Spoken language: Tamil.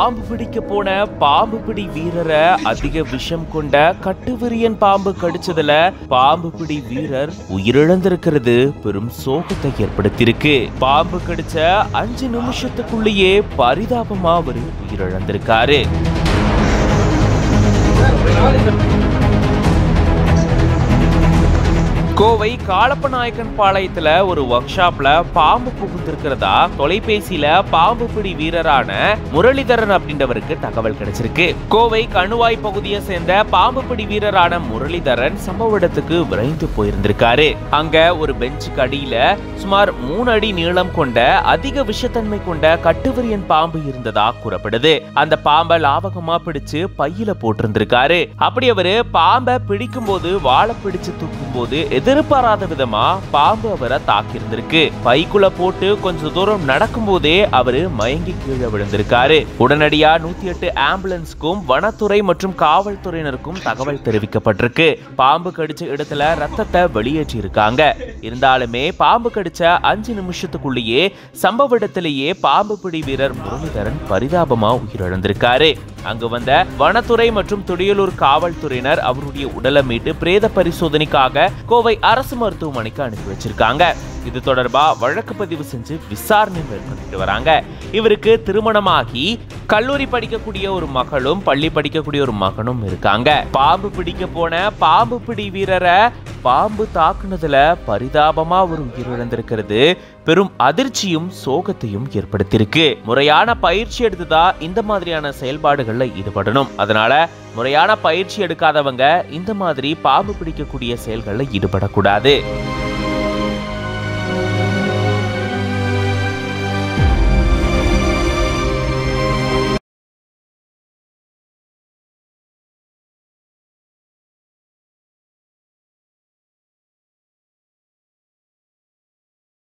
பாம்பு பிடிக்க போன பாம்பு பிடி வீரரை அதிக விஷம் கொண்ட கட்டுவிரியன் பாம்பு கடிச்சதுல பாம்பு பிடி வீரர் உயிரிழந்திருக்கிறது பெரும் சோகத்தை ஏற்படுத்தியிருக்கு. பாம்பு கடிச்ச 5 நிமிஷத்துக்குள்ளேயே பரிதாபமா அவர் உயிரிழந்திருக்காரு. கோவை காலப்பநாயக்கன் பாளையத்துல ஒரு ஒர்க் ஷாப்ல பாம்பு புகுந்திருக்கிறதா தொலைபேசியில பாம்பு பிடி வீரரான முரளிதரன் அப்படின்றவருக்கு தகவல் கிடைச்சிருக்கு. கோவை கணுவாய் பகுதியை சேர்ந்த பாம்பு பிடி வீரரான முரளிதரன் சம்பவ இடத்துக்கு விரைந்து போயிருந்திருக்காரு. அங்க ஒரு பெஞ்சுக்கு அடியில சுமார் 3 அடி நீளம் கொண்ட அதிக விஷத்தன்மை கொண்ட கட்டுவிரியன் பாம்பு இருந்ததா கூறப்படுது. அந்த பாம்பை லாவகமா பிடிச்சு பையில போட்டிருந்திருக்காரு. அப்படி அவரு பாம்பை பிடிக்கும் போது வாழை பிடிச்சு தூக்கும் போது எதிர்பாராத விதமா பாம்பு அவரை தாக்கியிருந்திருக்கு. பைக்குள்ள போட்டு கொஞ்சம் தூரம் நடக்கும் போதே அவரு மயங்கி கீழே விழுந்திருக்காரு. உடனடியா 108 ஆம்புலன்ஸ்க்கும் வனத்துறை மற்றும் காவல்துறையினருக்கும் தகவல் தெரிவிக்கப்பட்டிருக்கு. பாம்பு கடிச்ச இடத்துல ரத்தத்தை வெளியேற்றி இருக்காங்க. இருந்தாலுமே பாம்பு கடிச்ச 5 நிமிஷத்துக்குள்ளேயே சம்பவ இடத்திலேயே பாம்பு பிடி வீரர் முரளிதரன் பரிதாபமா உயிரிழந்திருக்காரு. அங்கு வந்த வனத்துறை மற்றும் துடியலூர் காவல்துறையினர் அவருடைய உடலை மீட்டு பிரேத பரிசோதனைக்காக கோவை அரசு மருத்துவமனைக்கு அனுப்பி வச்சிருக்காங்க. இது தொடர்பா வழக்கு பதிவு செஞ்சு விசாரணை மேற்கொண்டு வராங்க. இவருக்கு திருமணமாகி கல்லூரி படிக்கக்கூடிய ஒரு மகளும் பள்ளி படிக்கக்கூடிய ஒரு மகனும் இருக்காங்க. பாம்பு பிடிக்க போன பாம்பு பிடி வீரரை பாம்பு தாக்குனதுல பரிதாபமா ஒரு உயிரிழந்திருக்கிறது பெரும் அதிர்ச்சியும் சோகத்தையும் ஏற்படுத்தியிருக்கு. முறையான பயிற்சி எடுத்துதான் இந்த மாதிரியான செயல்பாடுகள்ல ஈடுபடணும். அதனால முறையான பயிற்சி எடுக்காதவங்க இந்த மாதிரி பாம்பு பிடிக்கக்கூடிய செயல்கள்ல ஈடுபடக்கூடாது.